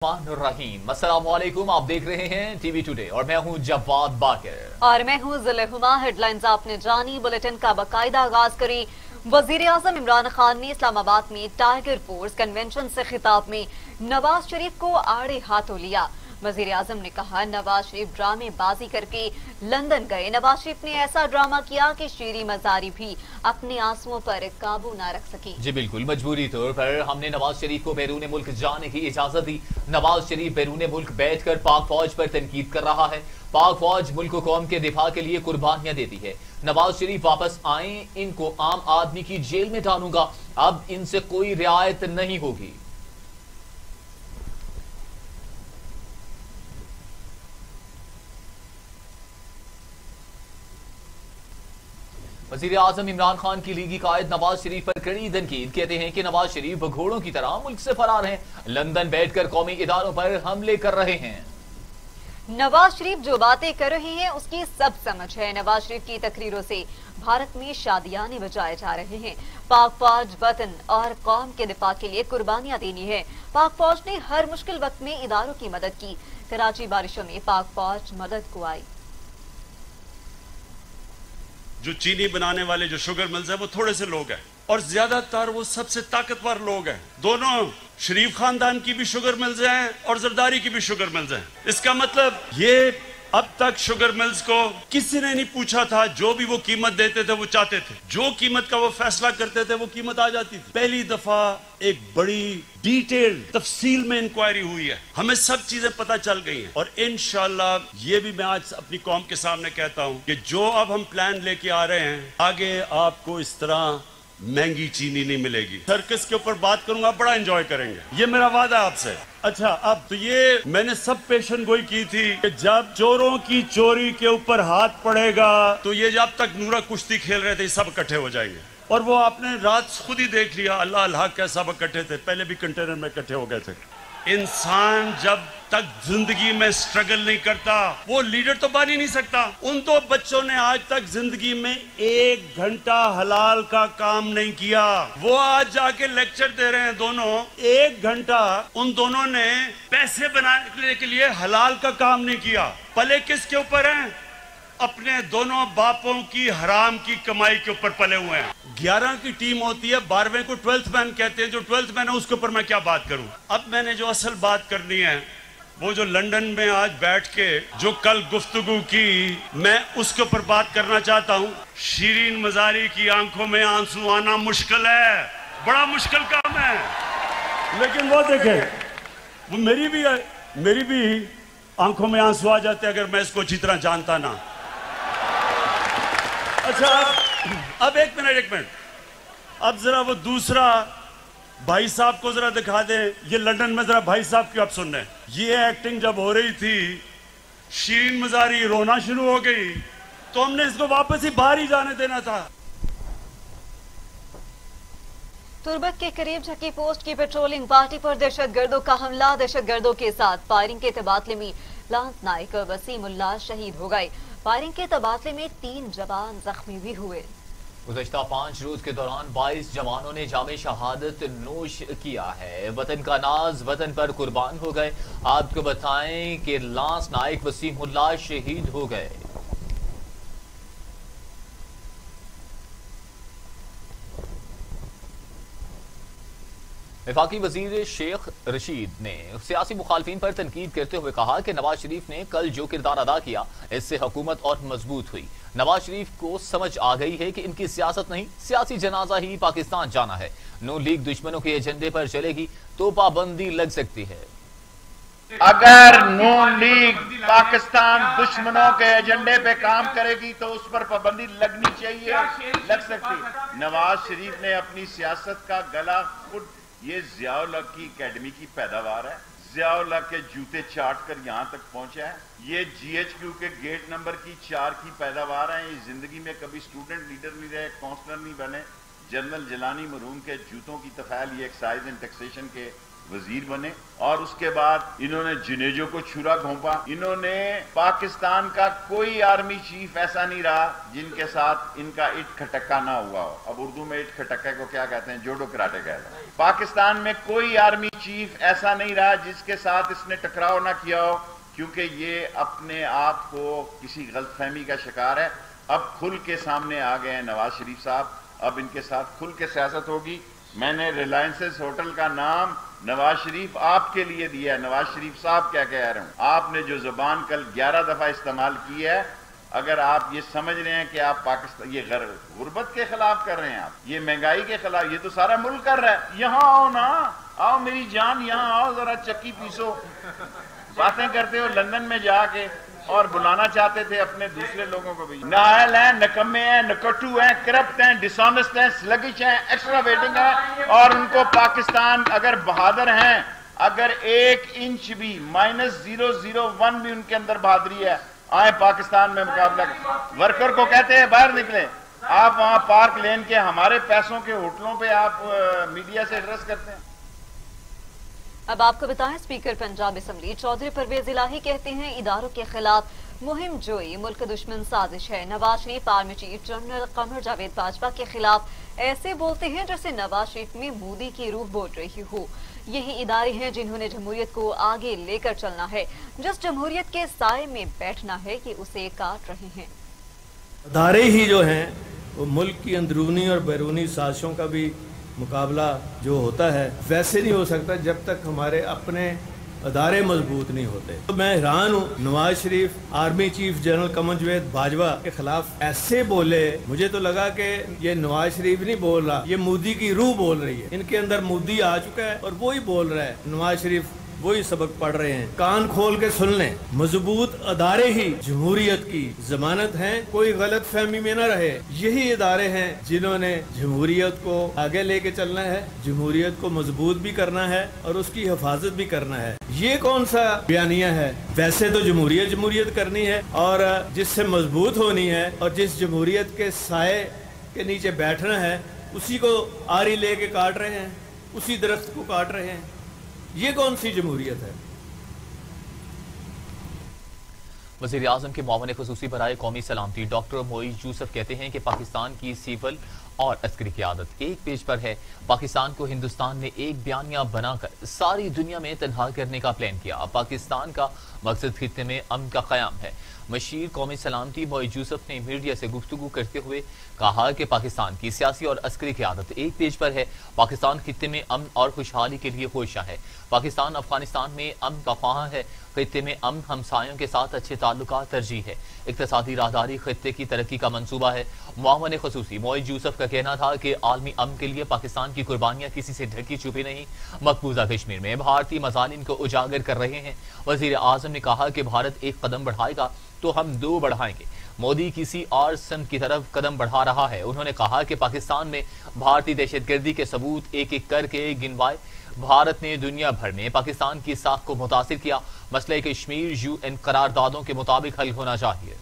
रहीम, अस्सलाम वालेकुम। आप देख रहे हैं टीवी टुडे और मैं हूं जवाद बाकर और मैं हूं ज़ुलेहुमा। हेडलाइंस आपने जानी, बुलेटिन का बाकायदा आगाज करी। वजीर आजम इमरान खान ने इस्लामाबाद में टाइगर फोर्स कन्वेंशन से खिताब में नवाज शरीफ को आड़े हाथों लिया। वजीर आजम ने कहा, नवाज शरीफ ड्रामेबाजी करके लंदन गए। नवाज शरीफ ने ऐसा ड्रामा किया कि शीरी मजारी भी अपने आंसुओं पर काबू न रख सकी। जी बिल्कुल, मजबूरी तौर पर हमने नवाज शरीफ को बैरून मुल्क जाने की इजाजत दी। नवाज शरीफ बैरून मुल्क बैठकर पाक फौज पर तनकीद कर रहा है। पाक फौज मुल्क कौम के दिफा के लिए कुर्बानियां देती है। नवाज शरीफ वापस आए, इनको आम आदमी की जेल में डालूंगा, अब इनसे कोई रियायत नहीं होगी। वजीर आजम इमरान खान की लीगी कायद नवाज शरीफ पर कड़ी तनकीद। कहते हैं कि नवाज शरीफ घोड़ों की तरह मुल्क से फरार हैं, लंदन बैठकर कौमी इदारों पर हमले कर रहे हैं। नवाज शरीफ जो बातें कर रहे हैं उसकी सब समझ है। नवाज शरीफ की तकरीरों से भारत में शादियाने बजाए जा रहे हैं। पाक फौज वतन और कौम के दिफा के लिए कुर्बानियां देनी है। पाक फौज ने हर मुश्किल वक्त में इदारों की मदद की। कराची बारिशों में पाक फौज मदद को आई। जो चीनी बनाने वाले जो शुगर मिल्स हैं वो थोड़े से लोग हैं और ज्यादातर वो सबसे ताकतवर लोग हैं। दोनों शरीफ खानदान की भी शुगर मिल्स हैं और जरदारी की भी शुगर मिल्स हैं। इसका मतलब ये अब तक शुगर मिल्स को किसी ने नहीं पूछा था। जो भी वो कीमत देते थे वो चाहते थे, जो कीमत का वो फैसला करते थे वो कीमत आ जाती थी। पहली दफा एक बड़ी डिटेल तफसील में इंक्वायरी हुई है, हमें सब चीजें पता चल गई हैं और इंशाल्लाह ये भी मैं आज अपनी कौम के सामने कहता हूं कि जो अब हम प्लान लेके आ रहे हैं, आगे आपको इस तरह महंगी चीनी नहीं मिलेगी। सर्कस के ऊपर बात करूंगा, बड़ा एंजॉय करेंगे, ये मेरा वादा है आपसे। अच्छा, अब तो ये मैंने सब पेशन गोई की थी कि जब चोरों की चोरी के ऊपर हाथ पड़ेगा तो ये जब तक नूरा कुश्ती खेल रहे थे सब इकट्ठे हो जाएंगे और वो आपने रात खुद ही देख लिया। अल्लाह अल्लाह क्या सब इकट्ठे थे, पहले भी कंटेनर में इकट्ठे हो गए थे। इंसान जब तक जिंदगी में स्ट्रगल नहीं करता वो लीडर तो बन ही नहीं सकता। उन दो बच्चों ने आज तक जिंदगी में 1 घंटा हलाल का काम नहीं किया। वो आज जाके लेक्चर दे रहे हैं। दोनों 1 घंटा उन दोनों ने पैसे बनाने के लिए हलाल का काम नहीं किया। पले किसके ऊपर हैं? अपने दोनों बापों की हराम की कमाई के ऊपर पले हुए हैं। 11 की टीम होती है, 12वें को 12th मैन कहते हैं। जो 12th मैन है उसके ऊपर मैं क्या बात करूं। अब मैंने जो असल बात करनी है वो जो लंदन में आज बैठ के जो कल गुफ्तगू की, मैं उसके ऊपर बात करना चाहता हूं। शीरीन मजारी की आंखों में आंसू आना मुश्किल है, बड़ा मुश्किल काम है, लेकिन वो देखे वो मेरी भी आंखों में आंसू आ जाते अगर मैं इसको अच्छी तरह जानता ना। अच्छा, अब एक मिनट, अब जरा वो दूसरा भाई साहब को जरा दिखा दें। ये लंदन में जरा भाई साहब की आप सुन रहे हैं। ये एक्टिंग जब हो रही थी, शीरीन मजारी रोना शुरू हो गई तो हमने इसको वापस ही बाहर ही जाने देना था। तुर्बक के करीब झकी पोस्ट की पेट्रोलिंग पार्टी पर दहशतगर्दों का हमला। दहशतगर्दों के साथ फायरिंग के तबादले में लांस नाइक वसीमुल्लाह शहीद हो गए। फायरिंग के तबादले में 3 जवान जख्मी भी हुए। गुज़श्ता 5 रोज के दौरान 22 जवानों ने जामे शहादत नोश किया है। वतन का नाज वतन पर कुर्बान हो गए। आपको बताएं कि लांस नाइक वसीमुल्लाह शहीद हो गए। वफाकी वजीर शेख रशीद ने सियासी मुखालफिन पर तनकीद करते हुए कहा कि नवाज शरीफ ने कल जो किरदार अदा किया इससे हुकूमत और मजबूत हुई। नवाज शरीफ को समझ आ गई है कि इनकी सियासत नहीं, सियासी जनाजा ही पाकिस्तान जाना है। नून लीग दुश्मनों के एजेंडे पर चलेगी तो पाबंदी लग सकती है। अगर नून लीग पाकिस्तान दुश्मनों के एजेंडे पे काम करेगी तो उस पर पाबंदी लगनी चाहिए, लग सकती। नवाज शरीफ ने अपनी सियासत का गला खुद, ये ज़ियाउल हक की एकेडमी की पैदावार है। ज़ियाउल हक के जूते चाट कर यहां तक पहुंचा है। ये GHQ के गेट नंबर की 4 की पैदावार है। ये जिंदगी में कभी स्टूडेंट लीडर नहीं रहे, काउंसलर नहीं बने। जनरल जिलानी मरूम के जूतों की तफैल ये एक्साइज एंड टैक्सेशन के वजीर बने और उसके बाद इन्होंने जुनेजो को छुरा घोंपा। इन्होंने पाकिस्तान का कोई आर्मी चीफ ऐसा नहीं रहा जिनके साथ इनका इट खटक्का ना हुआ हो। अब उर्दू में इट खटक्का को क्या कहते हैं? जोडो कराटे कहते हैं। पाकिस्तान में कोई आर्मी चीफ ऐसा नहीं रहा जिसके साथ इसने टकराव ना किया हो, क्योंकि ये अपने आप को किसी गलतफहमी का शिकार है। अब खुल के सामने आ गए हैं नवाज शरीफ साहब, अब इनके साथ खुल के सियासत होगी। मैंने रिलायंसेस होटल का नाम नवाज शरीफ आपके लिए दिया है। नवाज शरीफ साहब क्या कह रहे हूं, आपने जो जुबान कल 11 दफा इस्तेमाल की है, अगर आप ये समझ रहे हैं कि आप पाकिस्तान ये गुर्बत के खिलाफ कर रहे हैं, आप ये महंगाई के खिलाफ, ये तो सारा मुल्क कर रहा है। यहां आओ ना, आओ मेरी जान, यहां आओ, जरा चक्की पीसो। बातें करते हो लंदन में जाके और बुलाना चाहते थे अपने दूसरे लोगों को भी। नाअहल हैं, नकम्मे हैं, नकट्टू हैं, करप्ट हैं, डिसऑनेस्ट हैं, स्लगिश हैं, एक्स्ट्रा वेटिंग हैं, और उनको पाकिस्तान अगर बहादुर हैं, अगर 1 इंच भी -001 भी उनके अंदर बहादुरी है, आए पाकिस्तान में मुकाबला। वर्कर को कहते हैं बाहर निकले। आप वहां पार्क लेन के हमारे पैसों के होटलों पे आप मीडिया से एड्रेस करते हैं। अब आपको बताएं, स्पीकर पंजाब असम्बली चौधरी परवेज इलाही कहते हैं इदारों के खिलाफ मुहिम जोई मुल्क दुश्मन साजिश है। Nawaz Sharif army chief general Qamar Javed Bajwa के खिलाफ ऐसे बोलते हैं जैसे नवाज शरीफ में मोदी की रूह बोल रही हो। यही इदारे हैं जिन्होंने जमहूरियत को आगे लेकर चलना है, जिस जमहूरियत के साए में बैठना है कि उसे काट रहे हैं। इदारे ही जो हैं वो मुल्क की अंदरूनी और बैरूनी साजिशों का भी मुकाबला जो होता है वैसे नहीं हो सकता जब तक हमारे अपने अदारे मजबूत नहीं होते। तो मैं हैरान हूँ, Nawaz Sharif army chief general Qamar Javed Bajwa के खिलाफ ऐसे बोले। मुझे तो लगा कि ये नवाज शरीफ नहीं बोल रहा, ये मोदी की रूह बोल रही है। इनके अंदर मोदी आ चुका है और वो ही बोल रहा है। नवाज शरीफ वही सबक पढ़ रहे हैं। कान खोल के सुन लें, मजबूत अदारे ही जमहूरियत की जमानत हैं, कोई गलत फहमी में न रहे। यही इदारे हैं जिन्होंने जमहूरियत को आगे लेके चलना है, जमहूरियत को मजबूत भी करना है और उसकी हिफाजत भी करना है। ये कौन सा बयानिया है? वैसे तो जमहूरियत जमहूरियत करनी है और जिससे मजबूत होनी है और जिस जमहूरियत के साए के नीचे बैठना है उसी को आरी लेके काट रहे हैं, उसी दरख्त को काट रहे हैं। ये कौन सी जमहूरियत है? वज़ीर आज़म के मुआवन ख़ुसूसी बराए कौमी सलामती डॉक्टर मोईज़ यूसुफ कहते हैं कि पाकिस्तान की सिविल और अस्करी क़यादत एक पेज पर है। पाकिस्तान को हिंदुस्तान ने एक बयानिया बनाकर सारी दुनिया में तनहा करने का प्लान किया। पाकिस्तान का मकसद खित्ते में अमन का क़याम है। मशीर कौमी सलामती मोईज़ यूसुफ ने मीडिया से गुफ्तगू करते हुए कहा कि पाकिस्तान की सियासी और अस्करी क़यादत एक पेज पर है। पाकिस्तान खित्ते में अमन और खुशहाली के लिए ख्वाहिशा है। पाकिस्तान अफगानिस्तान में अमन का ख्वाह है। खित्ते में अमन, हमसायों के साथ अच्छे ताल्लुकात तरजीह है। इक़्तिसादी राहदारी खित्ते की तरक्की का मंसूबा है। मुआवन ख़ुसूसी मोईज़ यूसुफ का कहना था कि आलमी अमन के लिए पाकिस्तान की कुर्बानियां किसी से ढकी छुपी नहीं, मकबूजा कश्मीर में भारतीय मज़ालिम को उजागर कर रहे हैं। वज़ीर आज़म ने कहा कि भारत एक कदम बढ़ाएगा तो हम 2 बढ़ाएंगे। मोदी किसी और संत की तरफ कदम बढ़ा रहा है। उन्होंने कहा कि पाकिस्तान में भारतीय दहशतगर्दी के सबूत एक एक करके गिनवाए। भारत ने दुनिया भर में पाकिस्तान की साख को मुतासिर किया। मसले कश्मीर UN करारदादों के मुताबिक हल होना चाहिए।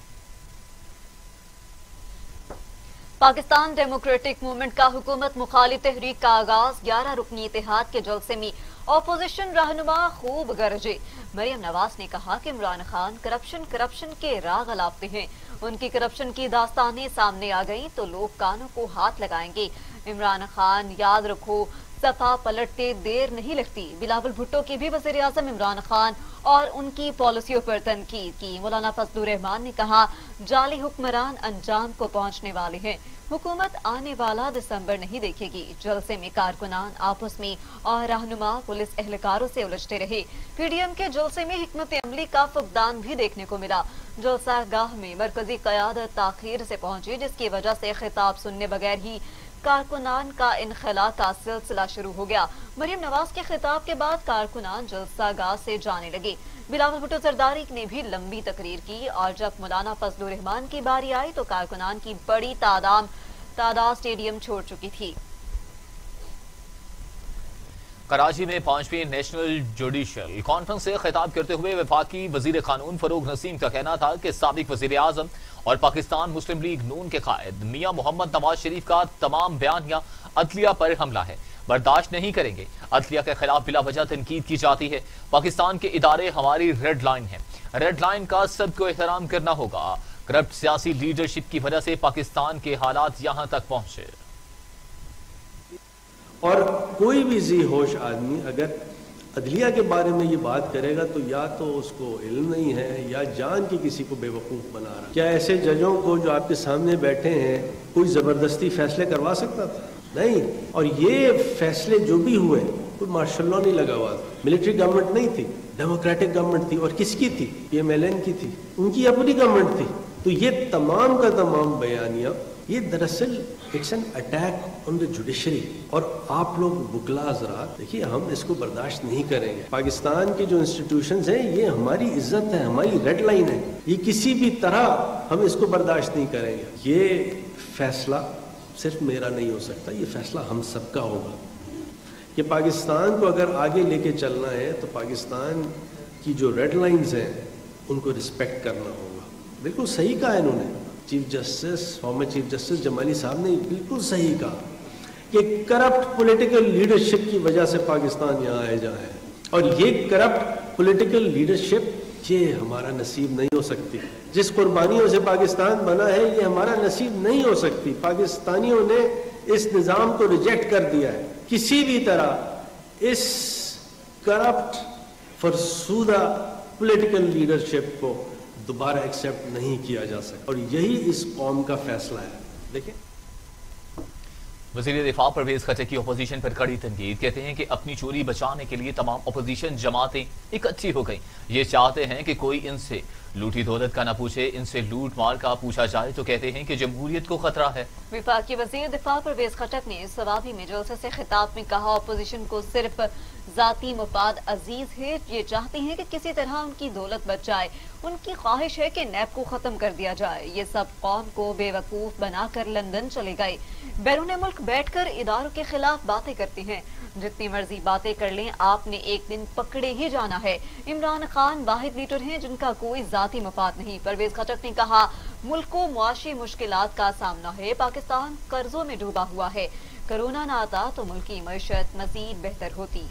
पाकिस्तान डेमोक्रेटिक मूवमेंट का हुकूमत मुखालिफ तहरीक का आगाज। 11 रुकनी इत्तेहाद के जलसे में ऑपोजिशन रहनुमा खूब गरजे। मरियम नवाज ने कहा कि इमरान खान करप्शन के राग अलापते हैं। उनकी करप्शन की दास्तानें सामने आ गईं तो लोग कानों को हाथ लगाएंगे। इमरान खान याद रखो, सपा पलटते देर नहीं लगती। बिलावल भुट्टो की भी वज़ीर आज़म इमरान खान और उनकी पॉलिसियों पर तनकीद की। मौलाना फजलुर रहमान ने कहा, जाली हुक्मरान अंजाम को पहुंचने वाले हैं। हुकूमत आने वाला दिसंबर नहीं देखेगी। जलसे में कारकुनान आपस में और रहनुमा पुलिस एहलकारों से उलझते रहे। PDM के जलसे में हिकमत अमली का फुकदान भी देखने को मिला। जलसा गाह में मरकजी क़यादत ताखीर से पहुंची, जिसकी वजह से खिताब सुनने बगैर ही कारकुनान का इनखला का सिलसिला शुरू हो गया। मरियम नवाज के खिताब के बाद कारकुनान जलसा गाह से जाने लगे। बिलावल भुट्टो जरदारी ने भी लंबी तकरीर की और जब मौलाना फजलुर रहमान की बारी आई तो कारकुनान की बड़ी तादाद स्टेडियम छोड़ चुकी थी। कराची में 5वीं नेशनल जुडिशल कॉन्फ्रेंस से खिताब करते हुए वफाकी वजीर कानून फरूक नसीम का कहना था कि साबिक वजीर आजम और पाकिस्तान मुस्लिम लीग नून के कायद मियां मोहम्मद नवाज शरीफ का तमाम बयानियां अदलिया पर हमला है, बर्दाश्त नहीं करेंगे। अदलिया के खिलाफ बिला वजह तनकीद की जाती है। पाकिस्तान के इदारे हमारी रेड लाइन है, रेड लाइन का सबको एहतराम करना होगा। करप्ट सियासी लीडरशिप की वजह से पाकिस्तान के हालात यहां तक पहुंचे। और कोई भी जी होश आदमी अगर अदलिया के बारे में ये बात करेगा तो या तो उसको इल्म नहीं है या जान के किसी को बेवकूफ़ बना रहा है। क्या ऐसे जजों को जो आपके सामने बैठे हैं कोई ज़बरदस्ती फैसले करवा सकता था? नहीं। और ये फैसले जो भी हुए कोई मार्शल लॉ नहीं लगा हुआ था, मिलिट्री गवर्नमेंट नहीं थी, डेमोक्रेटिक गवर्नमेंट थी। और किसकी थी? PMLN की थी, उनकी अपनी गवर्नमेंट थी। तो ये तमाम का तमाम बयानियाँ ये दरअसल it's an attack on the judiciary. और आप लोग बुकला हज़रात देखिए, हम इसको बर्दाश्त नहीं करेंगे। पाकिस्तान की जो इंस्टीट्यूशंस हैं ये हमारी इज्जत है, हमारी रेड लाइन है, ये किसी भी तरह हम इसको बर्दाश्त नहीं करेंगे। ये फैसला सिर्फ मेरा नहीं हो सकता, ये फैसला हम सबका होगा कि पाकिस्तान को अगर आगे लेके चलना है तो पाकिस्तान की जो रेड लाइंस हैं उनको रिस्पेक्ट करना होगा। बिल्कुल सही कहा इन्होंने, chief justice, former chief justice Jamali साहब ने बिल्कुल सही कहा कि करप्ट पॉलिटिकल लीडरशिप की वजह से पाकिस्तान यहाँ आए जहाँ है। और ये करप्ट पॉलिटिकल लीडरशिप ये हमारा नसीब नहीं हो सकती। जिस कुर्बानियों से पाकिस्तान बना है ये हमारा नसीब नहीं हो सकती। पाकिस्तानियों ने इस निज़ाम को रिजेक्ट कर दिया है। किसी भी तरह इस करप्ट फरसूदा पॉलिटिकल लीडरशिप को दोबारा एक्सेप्ट नहीं किया जा सकता और यही इस कौम का फैसला है। देखिए, वज़ीर दिफा परवेज खटक की अपोजिशन पर कड़ी तनकीद, कहते हैं कि अपनी चोरी बचाने के लिए तमाम अपोजिशन जमातें इकट्ठी हो गई। ये चाहते हैं कि कोई इनसे लूटी दौलत का ना पूछे, इनसे लूट मार का पूछा जाए तो कहते हैं कि जमहूरियत को खतरा है। विफाकी वज़ीर दिफा परवेज खटक ने सवाबी में जलसे से खिताब में कहा, अपोजिशन को सिर्फ जाती मुफाद अजीज है, ये चाहते हैं कि किसी तरह उनकी दौलत बच जाए। उनकी ख्वाहिश है कि नैब को खत्म कर दिया जाए। ये सब कौम को बेवकूफ बनाकर लंदन चले गए, बैरून मुल्क बैठकर इदारों के खिलाफ बातें करते हैं। जितनी मर्जी बातें कर लें, आपने एक दिन पकड़े ही जाना है। इमरान खान वाहिद लीडर हैं जिनका कोई जाती मफाद नहीं। परवेज खटक ने कहा, मुल्क को मुआशी मुश्किलात का सामना है, पाकिस्तान कर्जों में डूबा हुआ है। कोरोना ना आता तो मुल्क की मईशत मजीद बेहतर होती।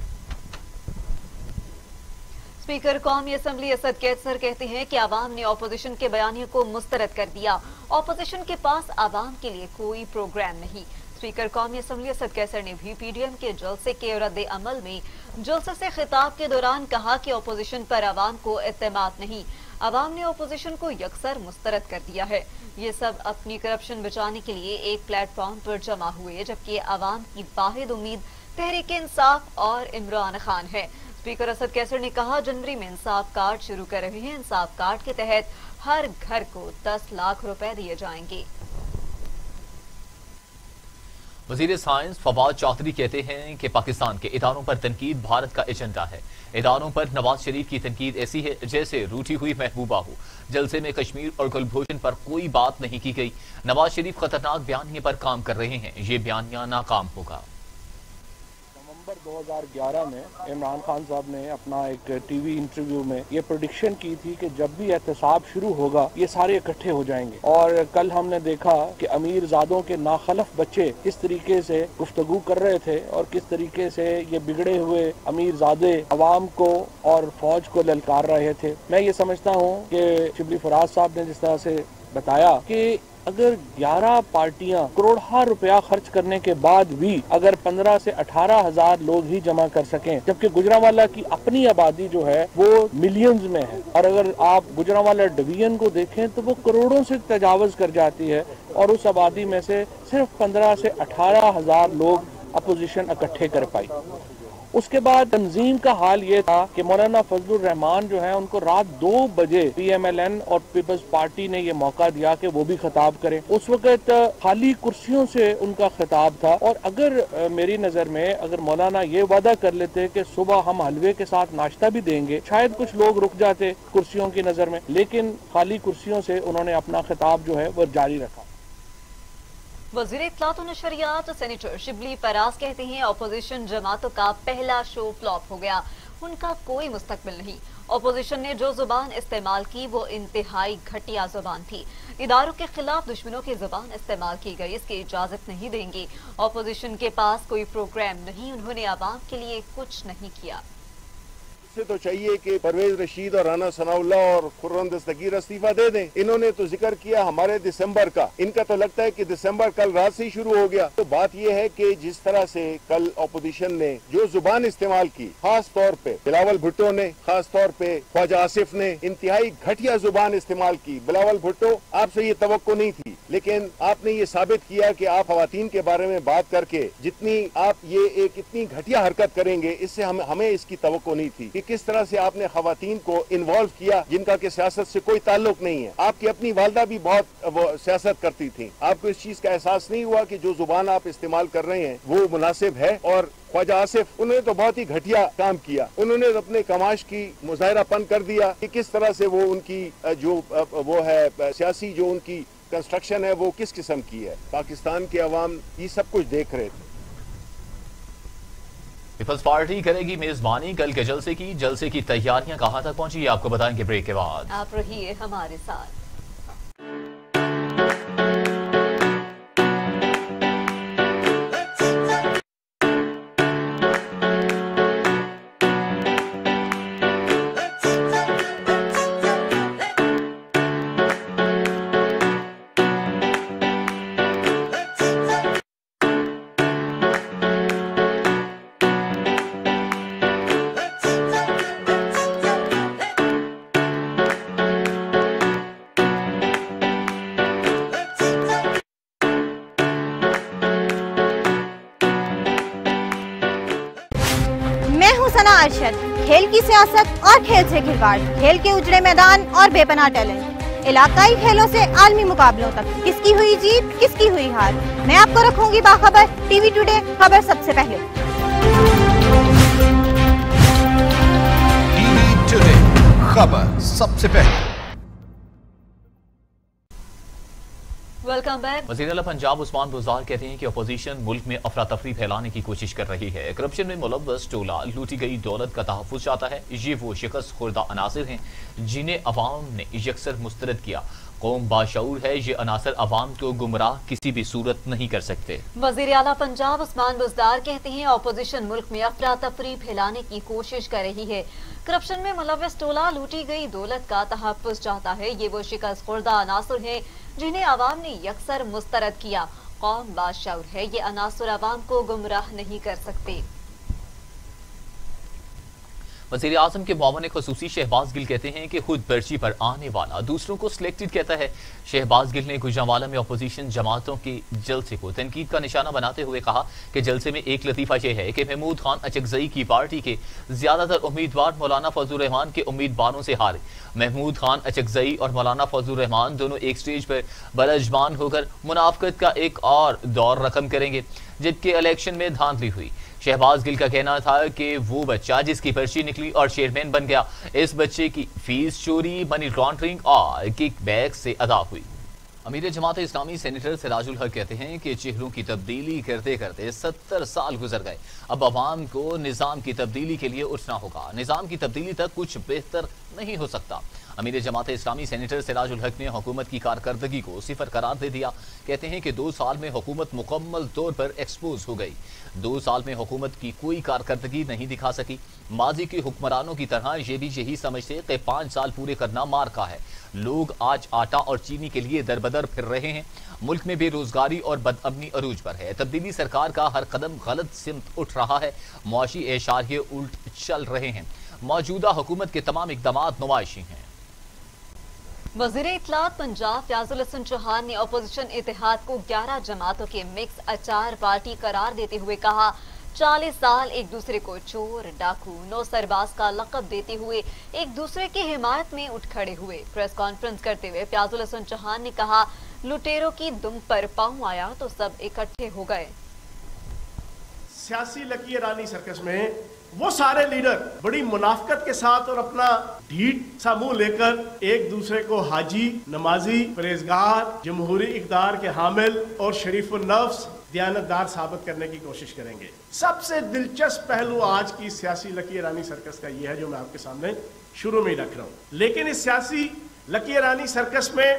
स्पीकर कौमी असम्बली असद कैसर कहते हैं कि आवाम ने अपोजिशन के बयानियों को मुस्तरद कर दिया। अपोजिशन के पास आवाम के लिए कोई प्रोग्राम नहीं। स्पीकर कौमी असम्बली असद कैसर ने भी PDM के जलसे के रद्द अमल में जलसे से खिताब के दौरान कहा कि अपोजिशन पर आवाम को एतमाद नहीं, आवाम ने अपोजिशन को यकसर मुस्तरद कर दिया है। ये सब अपनी करप्शन बचाने के लिए एक प्लेटफॉर्म पर जमा हुए, जबकि आवाम की वाहिद उम्मीद तहरीक इंसाफ और इमरान खान है। स्पीकर असद कैसर ने कहा, जनवरी में इंसाफ कार्ड शुरू कर रहे हैं। इंसाफ कार्ड के तहत हर घर को 10 लाख रुपए दिए जाएंगे। वजीर साइंस फवाद चौधरी कहते हैं कि पाकिस्तान के इदारों पर तनकीद भारत का एजेंडा है। इदारों पर नवाज शरीफ की तनकीद ऐसी है जैसे रूठी हुई महबूबा हो। जलसे में कश्मीर और कुलभूषण पर कोई बात नहीं की गई। नवाज शरीफ खतरनाक बयानिए पर काम कर रहे हैं, ये बयानिया नाकाम होगा। नवंबर 2011 में इमरान खान साहब ने अपना एक टीवी इंटरव्यू में ये प्रेडिक्शन की थी कि जब भी एहतसाब शुरू होगा ये सारे इकट्ठे हो जाएंगे। और कल हमने देखा कि अमीर ज़ादों के नाखलफ बच्चे किस तरीके से गुफ्तगू कर रहे थे और किस तरीके से ये बिगड़े हुए अमीर ज़ादे अवाम को और फौज को ललकार रहे थे। मैं ये समझता हूँ कि शिबली फराज साहब ने जिस तरह से बताया कि अगर 11 पार्टियां करोड़ों रुपया खर्च करने के बाद भी अगर 15 से 18,000 लोग ही जमा कर सकें, जबकि गुजरांवाला की अपनी आबादी जो है वो मिलियंस में है, और अगर आप गुजरांवाला डिवीजन को देखें तो वो करोड़ों से तजावज कर जाती है, और उस आबादी में से सिर्फ 15 से 18,000 लोग अपोजिशन इकट्ठे कर पाई। उसके बाद तंजीम का हाल ये था कि मौलाना फजलुर रहमान जो है उनको रात 2 बजे PMLN और पीपल्स पार्टी ने ये मौका दिया कि वो भी खिताब करें। उस वक्त खाली कुर्सियों से उनका खिताब था, और अगर मेरी नज़र में अगर मौलाना ये वादा कर लेते कि सुबह हम हलवे के साथ नाश्ता भी देंगे, शायद कुछ लोग रुक जाते कुर्सियों की नज़र में, लेकिन खाली कुर्सियों से उन्होंने अपना खिताब जो है वो जारी रखा। वज़ीर इत्तलात और नशरियात सेनेटर शिबली फराज कहते हैं अपोजिशन जमातों का पहला शो फ्लॉप हो गया, उनका कोई मुस्तकबिल नहीं। अपोजिशन ने जो जुबान इस्तेमाल की वो इंतहाई घटिया जुबान थी। इदारों के खिलाफ दुश्मनों की जुबान इस्तेमाल की गई, इसकी इजाजत नहीं देंगे। अपोजिशन के पास कोई प्रोग्राम नहीं, उन्होंने आवाम के लिए कुछ नहीं किया। से तो चाहिए कि परवेज रशीद और राना सनाउल्लाह और खुर्रम दस्तगीर इस्तीफा दे दें। इन्होंने तो जिक्र किया हमारे दिसंबर का, इनका तो लगता है कि दिसंबर कल रात से ही शुरू हो गया। तो बात यह है कि जिस तरह से कल अपोजिशन ने जो जुबान इस्तेमाल की, खास तौर पे बिलावल भुट्टो ने, खास तौर पे ख्वाजा आसिफ ने इंतहाई घटिया जुबान इस्तेमाल की। बिलावल भुट्टो, आपसे ये तवक्को नहीं थी, लेकिन आपने ये साबित किया कि आप खवातीन के बारे में बात करके जितनी आप ये एक इतनी घटिया हरकत करेंगे, इससे हमें इसकी तवक्को नहीं थी। किस तरह से आपने खवातीन को इन्वॉल्व किया जिनका कि सियासत से कोई ताल्लुक नहीं है। आपकी अपनी वालदा भी बहुत वो सियासत करती थी। आपको इस चीज का एहसास नहीं हुआ कि जो जुबान आप इस्तेमाल कर रहे हैं वो मुनासिब है। और ख्वाजा आसिफ, उन्होंने तो बहुत ही घटिया काम किया। उन्होंने अपने कमाश की मुजाहिरापन कर दिया कि किस तरह से वो उनकी जो वो है सियासी जो उनकी कंस्ट्रक्शन है वो किस किस्म की है। पाकिस्तान के अवाम ये सब कुछ देख रहे थे। पीपल्स पार्टी करेगी मेजबानी कल के जलसे की। जलसे की तैयारियां कहां तक पहुंची, आपको बताएंगे ब्रेक के बाद। आप रहिए हमारे साथ। अरशद, खेल की सियासत और खेल से खिलवाड़, खेल के उजड़े मैदान और बेपनाह टैलेंट, इलाकाई खेलों से आलमी मुकाबलों तक, किसकी हुई जीत किसकी हुई हार, मैं आपको रखूंगी बाखबर। टीवी टुडे, खबर सबसे पहले। टीवी टुडे, खबर सबसे पहले। Welcome back. वज़ीर आला पंजाब उस्मान बुज़दार कहते हैं कि अपोजिशन मुल्क में अफरा तफरी फैलाने की कोशिश कर रही है। करप्शन में मुलव्वस टोला लूटी गई दौलत का तहफ़्फ़ुज़ चाहता है। ये वो शिकस्त खुर्दा अनासिर हैं जिन्हें अवाम ने यकसर मुस्तरद किया। कौम बाशऊर है, ये अनासर अवाम को गुमराह किसी भी सूरत नहीं कर सकते। वज़ीर आला पंजाब उस्मान बुज़दार कहते हैं अपोजिशन मुल्क में अफरा तफरी फैलाने की कोशिश कर रही है। करप्शन में मुलव्वस टोला लूटी गई दौलत का तहफ़्फ़ुज़ चाहता है। ये वो शिकस्त खुर्दा अनासर हैं जिन्हें अवाम ने यकसर मुस्तरद किया। कौम बाशऊर है, ये अनासर अवाम को गुमराह नहीं कर सकते। वज़ीर आज़म के मुआवन ख़ुसूसी शहबाज गिल कहते हैं कि खुद पर्ची पर आने वाला दूसरों को सिलेक्टेड कहता है। शहबाज गिल ने गुजरांवाला में अपोजिशन जमातों के जलसे को तनकीद का निशाना बनाते हुए कहा कि जलसे में एक लतीफ़ा यह है कि महमूद खान अचकज़ई की पार्टी के ज़्यादातर उम्मीदवार मौलाना फजलुर रहमान के उम्मीदवारों से हारे। महमूद खान अचकज़ई और मौलाना फजलुर रहमान दोनों एक स्टेज पर बरजमान होकर मुनाफ़कत का एक और दौर रकम करेंगे, जबकि इलेक्शन में धांधली हुई। शहबाज गिल का कहना था कि वो बच्चा जिसकी पर्ची निकली और चेयरमैन बन गया, इस बच्चे की फीस चोरी, मनी लॉन्ड्रिंग और किकबैक से अदा हुई। अमीर जमात इस्लामी सेनेटर सिराजुल हक कहते हैं कि चेहरों की तब्दीली करते करते 70 साल गुजर गए। अब अवाम को निज़ाम की तब्दीली के लिए उठना होगा। निज़ाम की तब्दीली तक कुछ बेहतर नहीं हो सकता। अमीर जमात इस्लामी सेनेटर सिराजुल हक ने हुकूमत की कारकर्दगी को सिफर करार दे दिया। कहते हैं कि 2 साल में हुकूमत मुकम्मल तौर पर एक्सपोज हो गई। 2 साल में हुकूमत की कोई कारकर्दगी नहीं दिखा सकी। माजी के हुक्मरानों की तरह ये भी यही समझते कि 5 साल पूरे करना मार का है। लोग आज आटा और चीनी के लिए दरबदर फिर रहे हैं। मुल्क में बेरोजगारी और बदअमनी अरूज पर है। तब्दीली सरकार का हर कदम गलत सिमत उठ रहा है। मुआशी एशारिये उल्ट चल रहे हैं। मौजूदा हुकूमत के तमाम इक़दामात नुमाइशी हैं। वज़ीर इत्तलात पंजाब फयाजुल हसन चौहान ने अपोजिशन इत्तेहाद को 11 जमातों के मिक्स अचार पार्टी करार देते हुए कहा, 40 साल एक दूसरे को चोर, डाकू, नौ सरबाज का लक़ब देते हुए एक दूसरे की हिमायत में उठ खड़े हुए। प्रेस कॉन्फ्रेंस करते हुए फयाजुल हसन चौहान ने कहा, लुटेरों की दुम पर पांव आया तो सब इकट्ठे हो गए। सियासी लकीर रानी सर्कस में वो सारे लीडर बड़ी मुनाफकत के साथ और अपना ढीठ सा मुंह लेकर एक दूसरे को हाजी, नमाजी, परहेजगार, जमहूरी इक़्तिदार के हामिल और शरीफुन नफ्स, दयानतदार साबित करने की कोशिश करेंगे। सबसे दिलचस्प पहलू आज की सियासी लकी रानी सर्कस का ये है जो मैं आपके सामने शुरू में ही रख रहा हूँ। लेकिन इस सियासी लकी रानी सर्कस में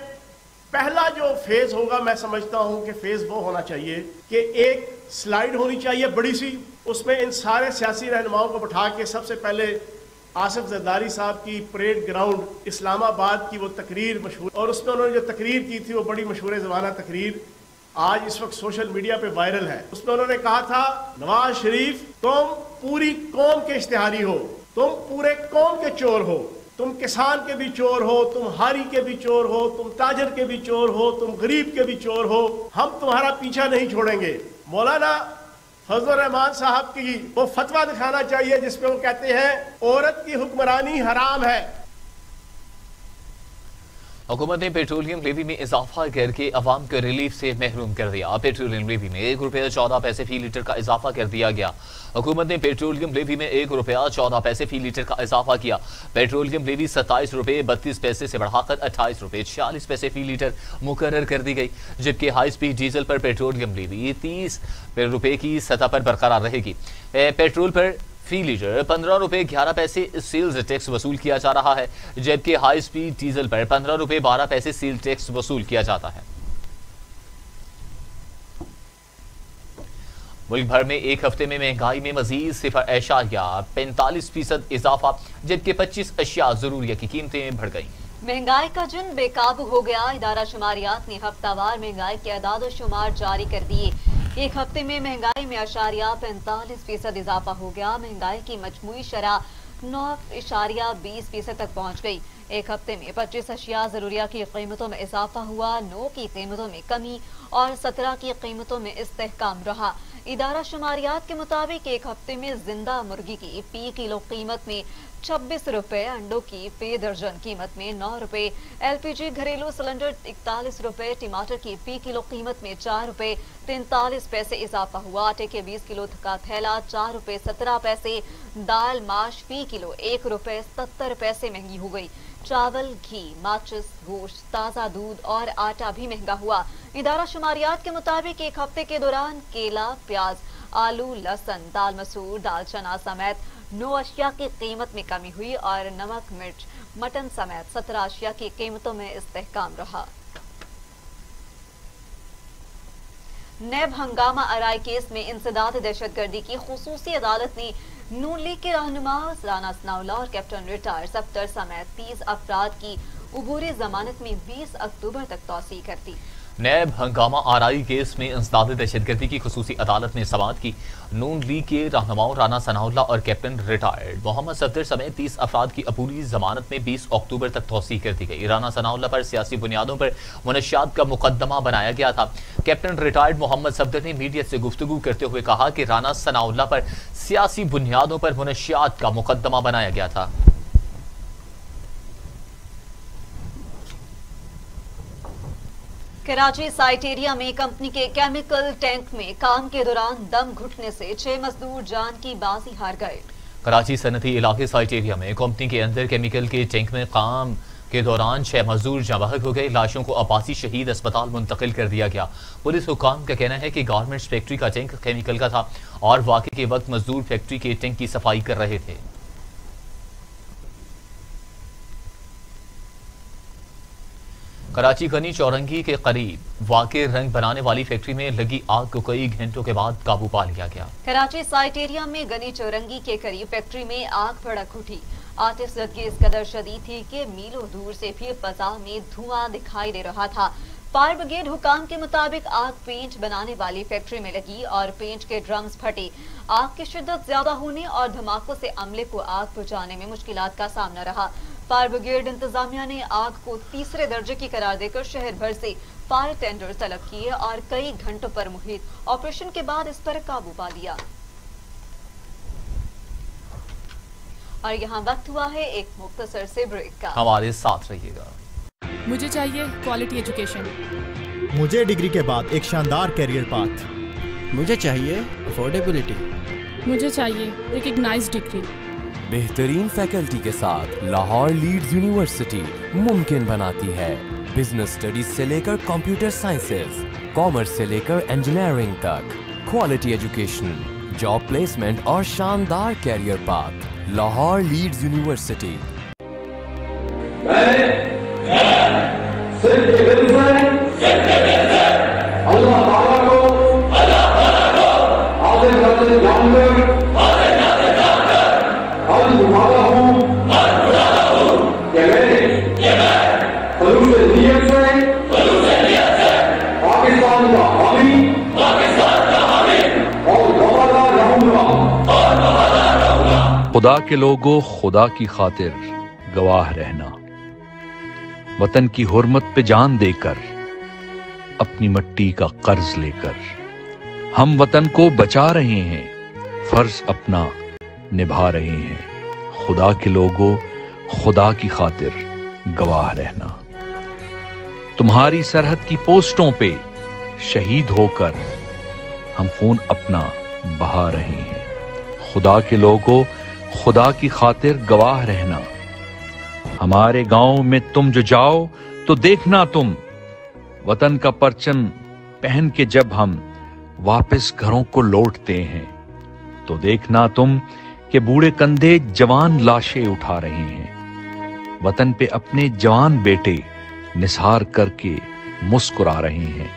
पहला जो फेज होगा, मैं समझता हूं कि फेज वो होना चाहिए कि एक स्लाइड होनी चाहिए बड़ी सी, उसमें इन सारे सियासी रहनुमाओं को बैठा के सबसे पहले आसिफ जरदारी साहब की परेड ग्राउंड इस्लामाबाद की वो तकरीर मशहूर, और उसमें उन्होंने जो तकरीर की थी वो बड़ी मशहूर ज़माना तकरीर आज इस वक्त सोशल मीडिया पे वायरल है। उसमें उन्होंने कहा था, नवाज शरीफ तुम पूरी कौम के इश्तिहारी हो, तुम पूरे कौम के चोर हो, तुम किसान के भी चोर हो, तुम हारी के भी चोर हो, तुम ताजर के भी चोर हो, तुम गरीब के भी चोर हो, हम तुम्हारा पीछा नहीं छोड़ेंगे। मौलाना फजल रहमान साहब की वो फतवा दिखाना चाहिए जिसमें वो कहते हैं औरत की हुक्मरानी हराम है। हुकूमत ने पेट्रोलियम लेवी में इजाफा करके अवाम को रिलीफ से महरूम कर दिया। पेट्रोलियम लेवी में ₹1.14 फी लीटर का इजाफा कर दिया गया। हुकूमत ने पेट्रोलियम लेवी में ₹1.14 फी लीटर का इजाफा किया। पेट्रोलियम लेवी ₹27.32 से बढ़ाकर ₹28.46 फी लीटर मुकर्रर कर दी गई, जबकि हाई स्पीड डीजल पर पेट्रोलियम लेवी ₹30 की सतह पर बरकरार रहेगी। पेट्रोल पर फी लीटर ₹15.11 सेल्स टैक्स वसूल किया जा रहा है, जबकि हाई स्पीड डीजल पर ₹15.12 सेल टैक्स वसूल किया जाता है। मुल्क भर में एक हफ्ते में महंगाई में मजीद 0.45% इजाफा, जबकि 25 अशिया जरूरिया की कीमतें बढ़ गई। महंगाई का जुन बेकाबू हो गया। इदारा शुमारियात ने हफ्तावार महंगाई के अदाद शुमार जारी कर दिए। एक हफ्ते में महंगाई में 0.45% इजाफा हो गया। महंगाई की मजमूई शरह 9.20% तक पहुंच गई। एक हफ्ते में 25 अशिया जरूरिया की कीमतों में इजाफा हुआ, 9 की कीमतों में कमी और 17 की कीमतों में इस्तेहकाम रहा। इदारा शुमारियात के मुताबिक एक हफ्ते में जिंदा मुर्गी की फी किलो कीमत में 26 रुपए, अंडों की फी दर्जन कीमत में 9 रुपए, LPG घरेलू सिलेंडर 41 रुपए, टमाटर की फी किलो कीमत में 4 रुपए 43 पैसे इजाफा हुआ। आटे के 20 किलो का थैला 4 रुपए 17 पैसे, दाल माश फी किलो 1 रुपए 70 पैसे महंगी हो गई। चावल, घी, माचिस, गोश्त, ताज़ा दूध और आटा भी महंगा हुआ। इदारा शुमारियात के मुताबिक एक हफ्ते के दौरान केला, प्याज, आलू, लहसुन, दाल मसूर, दाल चना समेत 9 अशिया की कीमत में कमी हुई और नमक, मिर्च, मटन समेत 17 अशिया की कीमतों में इस्तेहकाम रहा। नैब हंगामा आरआई केस में इंसदाद दहशतगर्दी की खुसूसी अदालत ने नून लीग के रहनुमा राना सनाउल्लाह और कैप्टन रिटायर सफ्तर समेत 30 अफराद की उबूरी जमानत में 20 अक्टूबर तक तौसीह कर दी। नैब हंगामा आरआई केस में इंसदाद दहशतगर्दी की खुसूसी अदालत ने समाअत की। नून लीग के रहनुमाओं राना सनाउल्लाह और कैप्टन रिटायर्ड मोहम्मद सफदर समेत 30 अफराद की अपूरी जमानत में 20 अक्टूबर तक तौसीह कर दी गई। राना सनाउल्लाह पर सियासी बुनियादों पर मुनशियात का मुकदमा बनाया गया था। कैप्टन रिटायर्ड मोहम्मद सफदर ने मीडिया से गुफ्तगू करते हुए कहा कि राना सनाउल्लाह पर सियासी बुनियादों पर मुनशियात का मुकदमा बनाया गया था। कराची साइट एरिया में कंपनी के केमिकल टैंक में काम के दौरान दम घुटने से 6 मजदूर जान की बाजी हार गए। कराची सनती इलाके साइट एरिया में कंपनी के अंदर केमिकल के टैंक में काम के दौरान 6 मजदूर जाँ बहक हो गए। लाशों को अब्बासी शहीद अस्पताल मुंतकिल कर दिया गया। पुलिस हुकाम का कहना है कि गारमेंट्स फैक्ट्री का टैंक केमिकल का था और वाक़े के वक्त मजदूर फैक्ट्री के टैंक की सफाई कर रहे थे। कराची गनी चौरंगी के करीब वाक़े रंग बनाने वाली फैक्ट्री में लगी आग को कई घंटों के बाद काबू पा लिया गया। कराची साइट एरिया में गनी चौरंगी के करीब फैक्ट्री में आग भड़क उठी। आतिशगर्दी इस कदर शदीद थी कि मीलों दूर से भी फजा में धुआं दिखाई दे रहा था। फायर ब्रिगेड हुकाम के मुताबिक आग पेंट बनाने वाली फैक्ट्री में लगी और पेंट के ड्रम्स फटे। आग की शिद्दत ज्यादा होने और धमाकों से अमले को आग बुझाने में मुश्किलात का सामना रहा। फायर ब्रिगेड इंतजामिया ने आग को तीसरे दर्जे की करार देकर शहर भर से फायर टेंडर तलब किए और कई घंटों पर मुहित ऑपरेशन के बाद इस पर काबू पा लिया। और यहाँ वक्त हुआ है एक मुख्तसर से ब्रेक का। हमारे साथ रहिएगा। मुझे चाहिए क्वालिटी एजुकेशन। मुझे डिग्री के बाद एक शानदार कैरियर पाथ। मुझे चाहिए अफोर्डेबिलिटी। मुझे चाहिए रिकग्नाइज्ड डिग्री। बेहतरीन फैकल्टी के साथ लाहौर लीड्स यूनिवर्सिटी मुमकिन बनाती है बिजनेस स्टडीज से लेकर कंप्यूटर साइंसेज, कॉमर्स से लेकर इंजीनियरिंग तक, क्वालिटी एजुकेशन, जॉब प्लेसमेंट और शानदार career path. Lahore Leeds university. खुदा के लोगों, खुदा की खातिर गवाह रहना, वतन की हुर्मत पे जान देकर, अपनी मिट्टी का कर्ज लेकर हम वतन को बचा रहे हैं, फर्ज अपना निभा रहे हैं। खुदा के लोगों, खुदा की खातिर गवाह रहना। तुम्हारी सरहद की पोस्टों पे शहीद होकर हम खून अपना बहा रहे हैं। खुदा के लोगों, खुदा की खातिर गवाह रहना। हमारे गांव में तुम जो जाओ तो देखना तुम, वतन का परचम पहन के जब हम वापस घरों को लौटते हैं, तो देखना तुम कि बूढ़े कंधे जवान लाशें उठा रहे हैं। वतन पे अपने जवान बेटे निसार करके मुस्कुरा रहे हैं।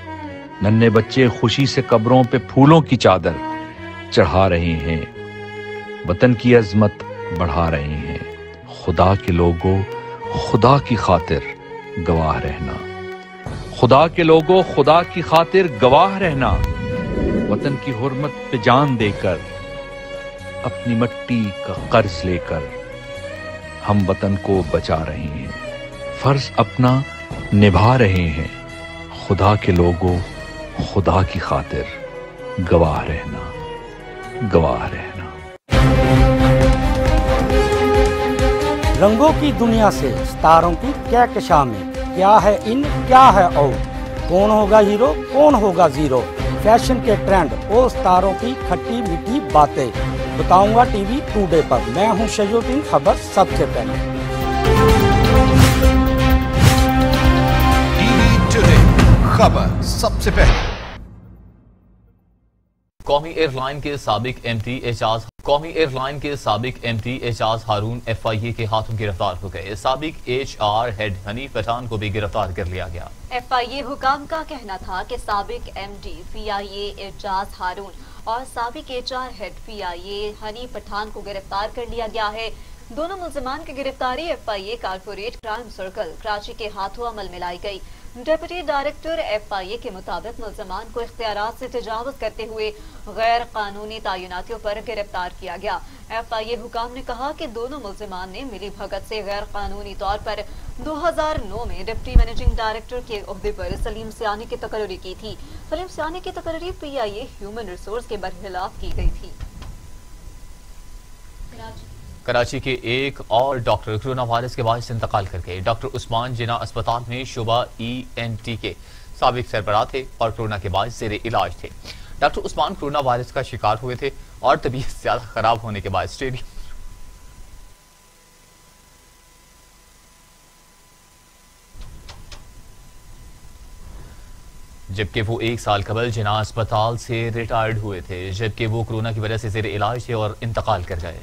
नन्हे बच्चे खुशी से कब्रों पे फूलों की चादर चढ़ा रहे हैं, वतन की अजमत बढ़ा रहे हैं। खुदा के लोगों, खुदा की खातिर गवाह रहना। खुदा के लोगों, खुदा की खातिर गवाह रहना। वतन की हुर्मत पे जान देकर, अपनी मिट्टी का कर्ज लेकर हम वतन को बचा रहे हैं, फर्ज अपना निभा रहे हैं। खुदा के लोगों, खुदा की खातिर गवाह रहना, गवाह रहना। रंगों की दुनिया से सितारों की कहकशां, क्या है इन क्या है आउट, कौन होगा हीरो कौन होगा जीरो, फैशन के ट्रेंड और सितारों की खट्टी मीठी बातें बताऊंगा टीवी टुडे पर। मैं हूं शजोद्दीन, खबर सबसे पहले। टीवी टुडे, खबर सबसे पहले। कौमी एयरलाइन के साबिक एमटी एजाज हारून FIA के हाथों गिरफ्तार हो गए। साबिक HR हेड हनीफ पठान को भी गिरफ्तार कर लिया गया। FIA हुकाम का कहना था कि साबिक MD PIA एजाज हारून और साबिक HR head PIA Hanif Pathan को गिरफ्तार कर लिया गया है। दोनों मुल्जिमान की गिरफ्तारी FIA corporate crime circle Karachi के हाथों अमल में लाई गई। डिप्टी डायरेक्टर FIA के मुताबिक मुल्जिमान को इख्तियारात से तजावुज करते हुए गैर कानूनी तैनातियों पर गिरफ्तार किया गया। FIA हुकाम ने कहा कि दोनों मुल्जिमान ने मिली भगत से गैर कानूनी तौर पर 2009 में डिप्टी मैनेजिंग डायरेक्टर के ओहदे पर सलीम सियानी की तकर्री की थी। सलीम सियानी की तकर्री PIA ह्यूमन रिसोर्स के बरखिलाफ की गई थी। कराची के एक और डॉक्टर कोरोना वायरस के बायस इंतकाल कर गए। डॉक्टर उस्मान जिना अस्पताल में शुबा ENT के साबिक सरबराह थे और कोरोना के बायस जेरे इलाज थे। डॉक्टर उस्मान कोरोना वायरस का शिकार हुए थे और तबीयत ज्यादा खराब होने के बाद स्टेडियम जबकि वो 1 साल कबल जिना अस्पताल से रिटायर्ड हुए थे, जबकि वो कोरोना की वजह से जेरे इलाज थे और इंतकाल कर गए।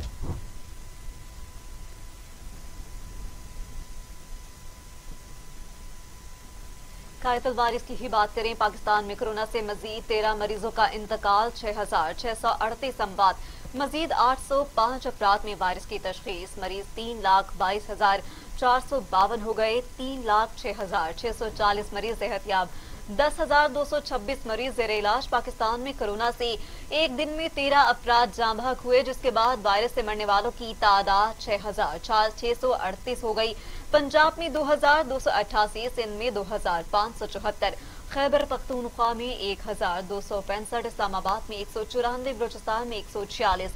कायतल वारिस की ही बात करें। पाकिस्तान में कोरोना से मजीद 13 मरीजों का इंतकाल, 6,638 अमवात। मजीद 805 अफराद में वायरस की तशखीस। मरीज 3,22,452 हो गए। 3,06,640 मरीज सेहतयाब। 10,226 मरीज जेर इलाज। पाकिस्तान में कोरोना से एक दिन में 13 अफराद जाँ बहक हुए, जिसके बाद वायरस से मरने वालों की तादाद 6,638 हो गई। पंजाब में 2,288, सिंध में 2,574, खैबर पख्तूनख्वा में 1,265, इस्लामाबाद में 194, बलूचिस्तान में 146,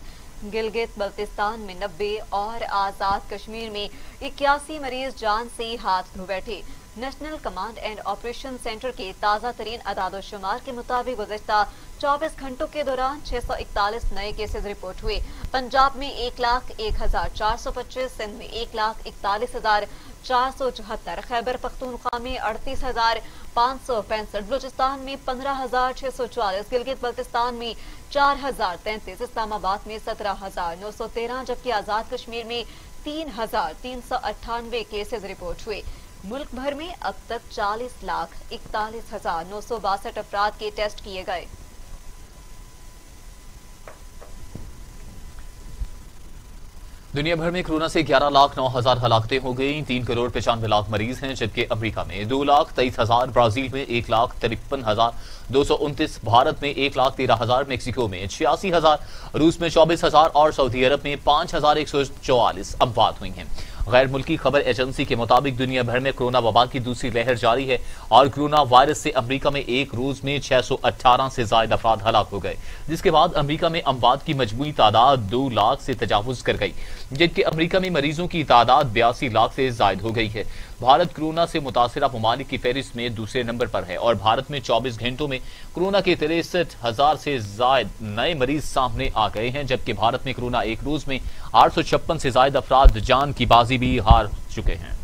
गिलगित बल्तिस्तान में 90 और आजाद कश्मीर में 81 मरीज जान से हाथ धो बैठे। National command and operation centre के ताज़ा तरीन अदाद-ओ-शुमार के मुताबिक गुज़श्ता 24 घंटों के दौरान 641 नए केसेस रिपोर्ट हुए। पंजाब में 1,01,425, सिंध में 1,41,474, खैबर पख्तूनख्वा में 38,565, बलूचिस्तान में 15,644, गिलगित बल्तिस्तान में 4,033, इस्लामाबाद में 17,913, जबकि आजाद कश्मीर में 3,398 केसेस रिपोर्ट हुए। मुल्क भर में अब तक 40,41,962 अफराद के टेस्ट किए गए। दुनिया भर में कोरोना से 11,09,000 हलाकतें हो गई। 3,95,00,000 मरीज हैं, जबकि अमेरिका में 2,23,000, ब्राजील में 1,53,229, भारत में 1,13,000, मेक्सिको में 86,000, रूस में 24,000 और सऊदी अरब में 5,144 अमवात हुई हैं। गैर मुल्की खबर एजेंसी के मुताबिक दुनिया भर में कोरोना वबा की दूसरी लहर जारी है और कोरोना वायरस से अमेरिका में एक रोज में 618 से ज्यादा अफराद हलाक हो गए, जिसके बाद अमेरिका में अमवात की मजमूई तादाद 2 लाख से तजावुज कर गई, जबकि अमेरिका में मरीजों की तादाद 82 लाख से जायद हो गई है। भारत कोरोना से मुतासरा ममालिक की फहरिस्त में दूसरे नंबर पर है और भारत में 24 घंटों में कोरोना के 63,000 से जायद नए मरीज सामने आ गए हैं, जबकि भारत में कोरोना एक रोज में 856 से जायद अफराद जान की बाजी भी हार चुके हैं।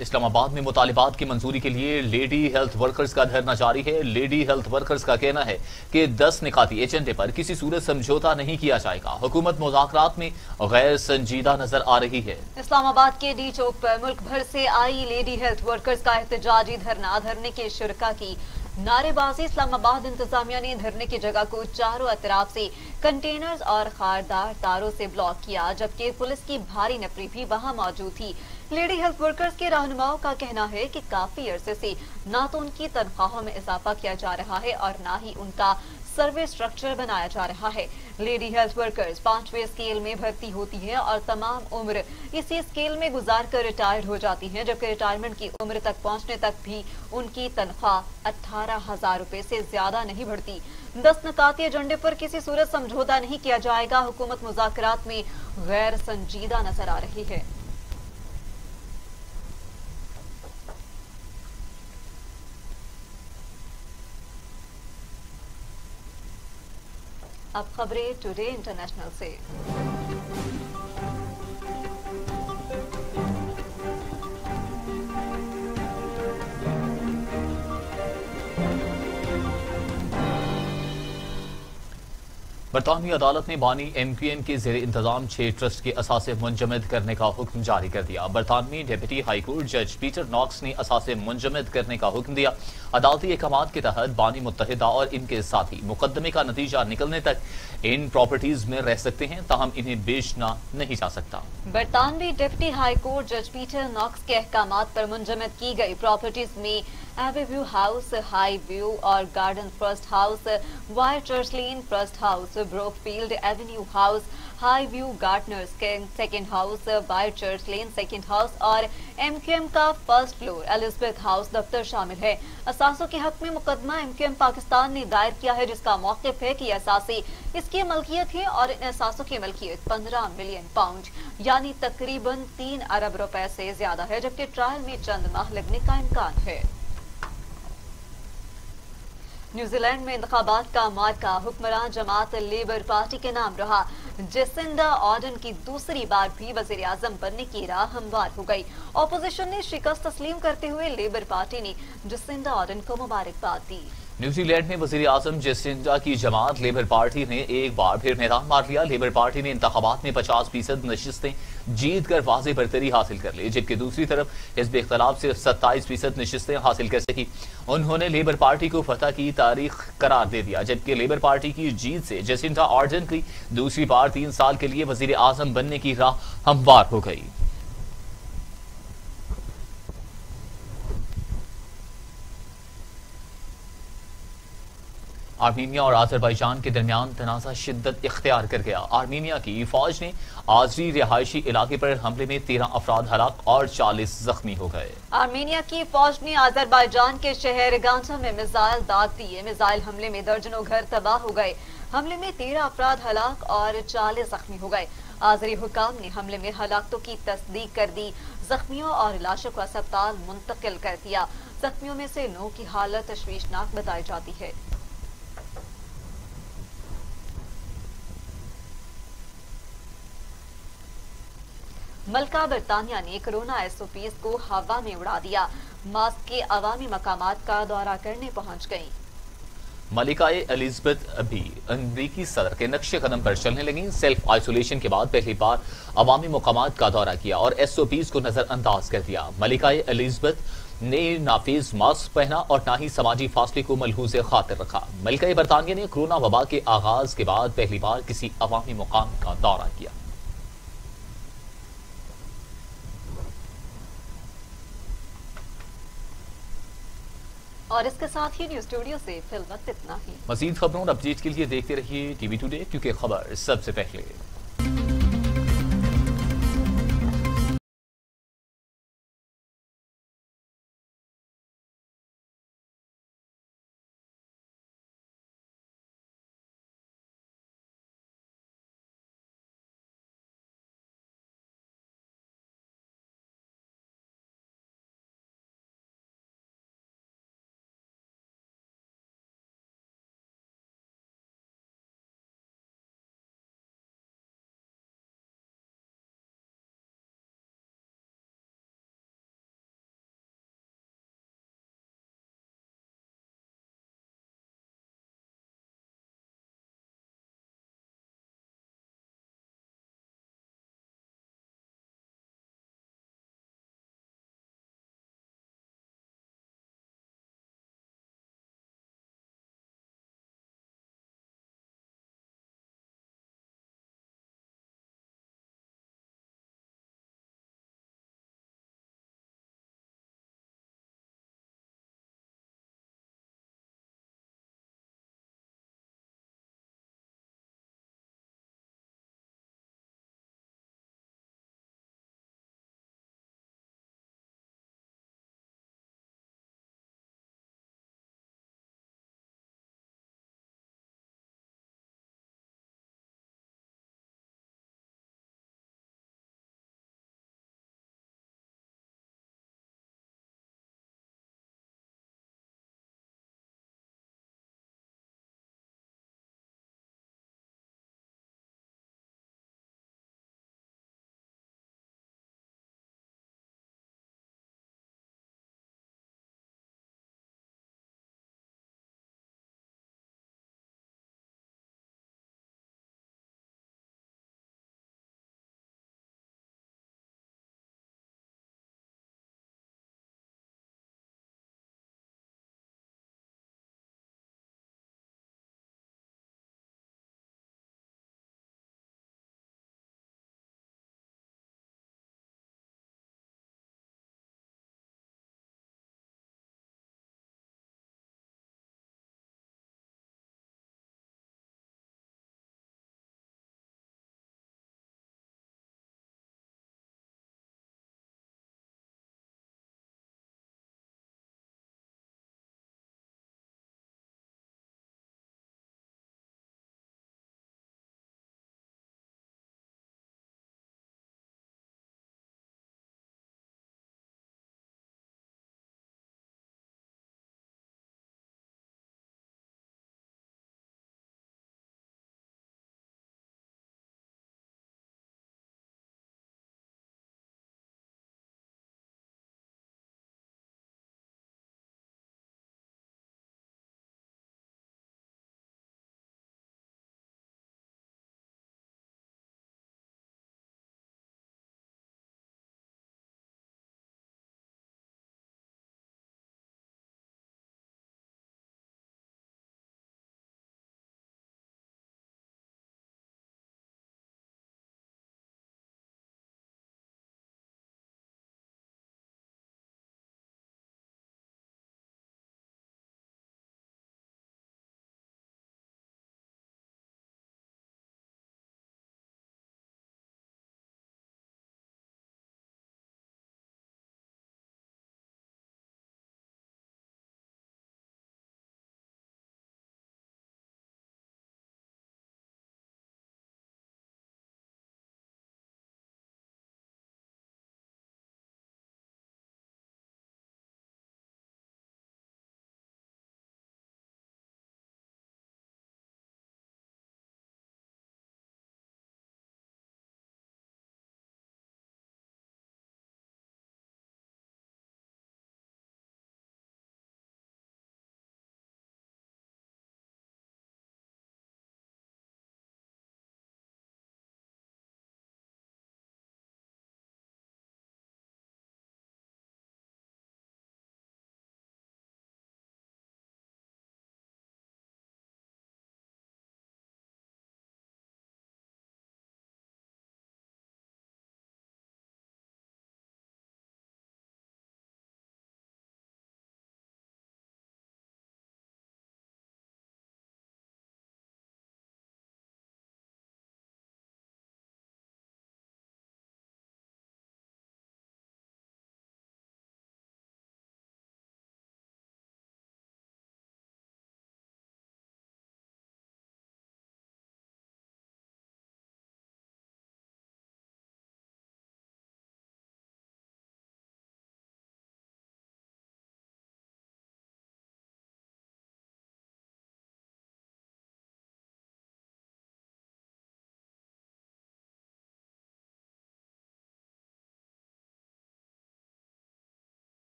इस्लामाबाद में मुतालिबात की मंजूरी के लिए लेडी हेल्थ वर्कर्स का धरना जारी है। लेडी हेल्थ वर्कर्स का कहना है कि 10 निकाती एजेंडे पर किसी सूरत समझौता नहीं किया जाएगा। हुकूमत मुज़ाकरात में गैर संजीदा नजर आ रही है। इस्लामाबाद के डी चौक पर मुल्क भर से आई लेडी हेल्थ वर्कर्स का एहतजाजी धरना। धरने के शुरका की नारेबाजी। इस्लामाबाद इंतजामिया ने धरने की जगह को चारों अतराफ से कंटेनर्स और खारदार तारों से ब्लॉक किया, जबकि पुलिस की भारी नफरी भी वहां मौजूद थी। लेडी हेल्थ वर्कर्स के रहनुमाओं का कहना है कि काफी अरसे से ना तो उनकी तनख्वाहों में इजाफा किया जा रहा है और ना ही उनका सर्वे स्ट्रक्चर बनाया जा रहा है। लेडी हेल्थ वर्कर्स 5वें स्केल में भर्ती होती हैं और तमाम उम्र इसी स्केल में गुजार कर रिटायर्ड हो जाती हैं, जबकि रिटायरमेंट की उम्र तक पहुंचने तक भी उनकी तनख्वाह 18,000 रुपए से ज्यादा नहीं बढ़ती। 10 निकाती एजेंडे पर किसी सूरत समझौता नहीं किया जाएगा। हुकूमत मुज़ाकरात में गैर संजीदा नजर आ रही है। अब खबरें टुडे इंटरनेशनल से। बरतानवी अदालत ने बानी MQM के जेर इंतजाम 6 ट्रस्ट के असासे मुंजमद करने का हुक्म जारी कर दिया। बरतानवी डेप्यूटी हाई कोर्ट जज पीटर नॉक्स ने असासे मुंजमद करने का हुक्म दिया। अदालती अहकामात के तहत बानी मुत्तहिदा और इनके साथी मुकदमे का नतीजा निकलने तक इन प्रॉपर्टीज में रह सकते हैं, ताहम इन्हें बेचना नहीं जा सकता। बरतानवी डिप्टी हाई कोर्ट जज पीटर नॉक्स के अहकामात पर मुंजमद की गई प्रॉपर्टीज में Abbey View House, High View और Garden first house, Wire Church Lane first house, Brookfield Avenue house, High View Gardeners second house, Wire Church Lane second house और MQM का फर्स्ट फ्लोर एलिजाबेथ हाउस दफ्तर शामिल है। असासों के हक में मुकदमा MQM पाकिस्तान ने दायर किया है, जिसका मौक़िफ़ है कि असासे इसकी मलकियत है और इन असासों की मलकियत 15 मिलियन पाउंड यानी तकरीबन 3 अरब रुपए से ज्यादा है, जबकि ट्रायल में चंद माह लगने का इम्कान है। न्यूजीलैंड में इंतखाबात का मार्का हुक्मरान जमात लेबर पार्टी के नाम रहा। जेसिंडा आर्डन की दूसरी बार भी वजीर आजम बनने की राह हमवार हो गई। ऑपोजिशन ने शिकस्त तस्लीम करते हुए लेबर पार्टी ने जेसिंडा आर्डन को मुबारकबाद दी। न्यूजीलैंड में वजीर आजम जेसिंडा की जमात लेबर पार्टी ने एक बार फिर मैदान मार लिया। लेबर पार्टी ने इंतखाबात में 50% नशिस्तें जीत कर वाज़ेह बरतरी हासिल कर ली, जबकि दूसरी तरफ हिज़्ब इख्तिलाफ सिर्फ 27% नशिस्तें हासिल कर सकी। उन्होंने लेबर पार्टी को फतह की तारीख करार दे दिया, जबकि लेबर पार्टी की जीत से जेसिंडा आर्डन की दूसरी बार 3 साल के लिए वजीर आजम बनने की राह हमवार हो गई। आर्मीनिया और आज़रबाईजान के दरमियान तनाज़ा शिद्दत इख्तियार कर गया। आर्मीनिया की फौज ने आजरी रिहायशी इलाके पर हमले में 13 अफराद हलाक और 40 जख्मी हो गए। आर्मीनिया की फौज ने आज़रबाईजान के शहर गांचा में मिसाइल दाग दिए। मिसाइल हमले में दर्जनों घर तबाह हो गए। हमले में 13 अफराद हलाक और 40 जख्मी हो गए। आजरी हुकाम ने हमले में हलाकतों की तस्दीक कर दी। जख्मियों और लाशों को अस्पताल मुंतकिल कर दिया। जख्मियों में से 9 की हालत तशवीशनाक बताई जाती है। मलका बरतानिया ने कोरोना SOPs को हवा में उड़ा दिया। मास्क के अवामी मकामात का दौरा करने पहुंच गयी। मलिकाए एलिजाबेथ अभी अमरीकी सदर के नक्शे कदम पर चलने लगी। सेल्फ आइसोलेशन के बाद पहली बार अवामी मकामात का दौरा किया और SOPs को नजरअंदाज कर दिया। मलिकाए एलिजाबेथ ने नाफिज मास्क पहना और ना ही समाजी फासले को मलहूज़े खातिर रखा। मलिकाए बरतानिया ने कोरोना वबा के आगाज के बाद पहली बार किसी अवामी मुकाम का दौरा किया। और इसके साथ ही न्यूज स्टूडियो से फिलहाल इतना ही। मजीद खबरों और अपडेट के लिए देखते रहिए TV टुडे, क्योंकि खबर सबसे पहले।